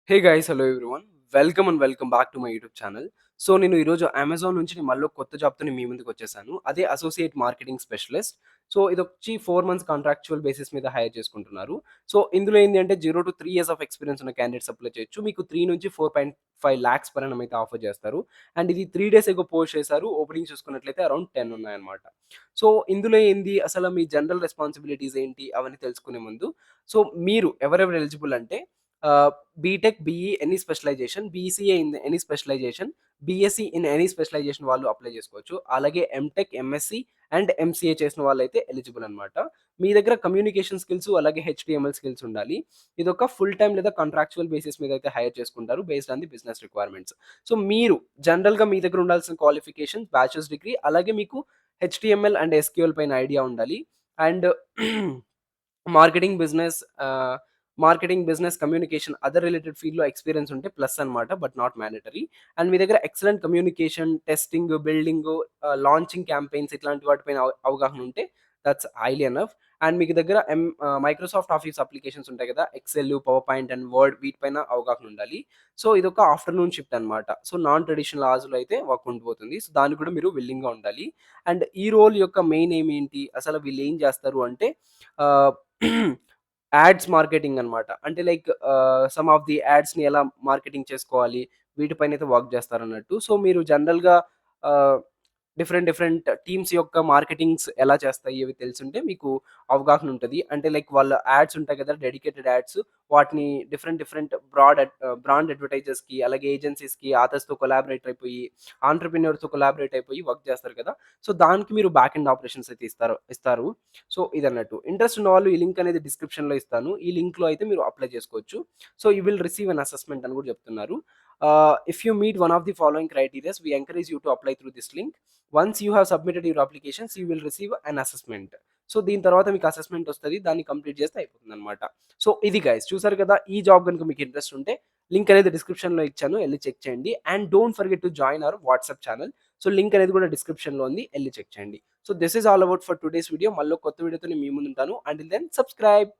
Hey guys! Hello everyone. Welcome and welcome back to my YouTube channel. So, నేను ఈరోజు Amazon నుంచి మళ్ళీ కొత్త జాబ్‌తోని మీ ముందుకొచ్చేసాను. అదే అసోసియేట్ మార్కెటింగ్ స్పెషలిస్ట్. సో, ఇదొచ్చి 4 మంత్స్ కాంట్రాక్చువల్ బేసిస్ మీద హైర్ చేసుకుంటున్నారు. సో, ఇందులో ఏంది అంటే 0-3 ఇయర్స్ ఆఫ్ ఎక్స్‌పీరియన్స్ ఉన్న క్యాండిడేట్స్ అప్లై చేయొచ్చు. మీకు 3-4.5 లాక్స్ పర్ యానమ్ అయితే ఆఫర్ చేస్తారు. అండ్ ఇది 3 డేస్ ఎగో పోస్ట్ చేశారు. ఓపెనింగ్స్ చూసుకున్నట్లయితే అరౌండ్ 10 ఉన్నాయన్నమాట. సో, ఇందులో ఏంది అసలు మీ జనరల్ రెస్పాన్సిబిలిటీస్ ఏంటి అవన్నీ తెలుసుకునే ముందు, సో, మీరు ఎవరెవరు ఎలిజిబుల్ అంటే ah, BTech, BE any specialisation, BCA in any specialisation, BSc in any specialisation వాళ్ళు అప్లై చేసుకోవచ్చు. అలాగే ఎంటెక్, ఎంఎస్సీ అండ్ ఎంసీఏ చేసిన వాళ్ళైతే ఎలిజిబుల్ అనమాట. మీ దగ్గర కమ్యూనికేషన్ స్కిల్స్ అలాగే హెచ్‌టీఎంఎల్ స్కిల్స్ ఉండాలి. ఇదొక ఫుల్ టైమ్ లేదా కాంట్రాక్చువల్ బేసిస్ మీద అయితే హైర్ చేసుకుంటారు based on the business requirements. So, మీరు జనరల్‌గా మీ దగ్గర ఉండాల్సిన క్వాలిఫికేషన్ బ్యాచిలర్స్ డిగ్రీ అలాగే మీకు హెచ్‌టీఎంఎల్ అండ్ ఎస్‌క్యూఎల్ పైన ఐడియా ఉండాలి. And marketing, business marketing, business, communication other related ఫీల్డ్‌లో ఎక్స్‌పీరియన్స్ ఉంటే ప్లస్ అన్నమాట. But not mandatory. అండ్ మీ దగ్గర excellent communication, testing, building, launching campaigns ఇట్లాంటి వాటిపైన అవగాహన ఉంటే దట్స్ హైలీ ఎనఫ్. అండ్ మీకు దగ్గర మైక్రోసాఫ్ట్ ఆఫీస్ అప్లికేషన్స్ ఉంటాయి కదా! Excel, PowerPoint and Word వీటిపైన అవగాహన ఉండాలి. సో, ఇదొక ఆఫ్టర్‌నూన్ షిఫ్ట్ అన్నమాట. సో, నాన్ ట్రెడిషనల్ అవర్స్‌లో అయితే వర్క్ ఉండిపోతుంది. సో, దానికి కూడా మీరు విల్లింగ్‌గా ఉండాలి. అండ్ ఈ రోల్ యొక్క మెయిన్ ఎయిమ్ ఏంటి? అసలు వీళ్ళు ఏం చేస్తారు అంటే ఆహ్, యాడ్స్ మార్కెటింగ్ అన్నమాట. అంటే లైక్ సమ్ ఆఫ్ ది యాడ్స్‌ని ఎలా మార్కెటింగ్ చేసుకోవాలి, వీటిపైనైతే వర్క్ చేస్తారన్నట్టు. సో, మీరు జనరల్‌గా ఆహ్, డిఫరెంట్ డిఫరెంట్ టీమ్స్ యొక్క మార్కెటింగ్స్ ఎలా చేస్తాయి ఇవి తెలిసుంటే మీకు అవగాహన ఉంటది. అంటే లైక్ వాళ్ళ యాడ్స్ ఉంటాయి కదా! డెడికేటెడ్ యాడ్స్ వాటిని డిఫరెంట్ డిఫరెంట్ బ్రాండ్ అడ్వర్టైజర్స్‌కి అలాగే ఏజెన్సీస్‌కి ఆథర్స్‌తో కొలాబరేట్ అయిపోయి, ఆంట్రప్రెన్యూర్స్‌తో కొలాబరేట్ అయిపోయి వర్క్ చేస్తారు కదా! సో, దానికి మీరు బ్యాక్ ఎండ్ ఆపరేషన్స్ అయితే ఇస్తారు. సో, ఇదన్నట్టు. ఇంట్రెస్ట్ ఉన్నవాళ్ళు ఈ లింక్ అనేది డిస్క్రిప్షన్‌లో ఇస్తాను. ఈ లింక్‌లో అయితే మీరు అప్లై చేసుకోవచ్చు. So, you will receive an assessment అని కూడా చెప్తున్నారు. If you meet one of the following criterias we encourage you to apply through this link. Once you have submitted your applications you will receive an assessment. So, దీని తర్వాత మీకు assessment వస్తది. దాన్ని complete చేస్తే అయిపోతుందన్నమాట. So, ఇది guys చూసారు కదా! ఈ జాబ్ గనుక మీకు ఇంట్రెస్ట్ ఉంటే లింక్ అనేది డిస్క్రిప్షన్‌లో ఇచ్చాను. ఎళ్లి చెక్ చేయండి. And don't forget to join our WhatsApp channel. So, link అనేది కూడా డిస్క్రిప్షన్‌లో ఉంది. ఎళ్లి చెక్ చేయండి. So, this is all about for today's video. మళ్ళీ కొత్త వీడియోతో నేను మీ ముందుంటాను. Until then subscribe.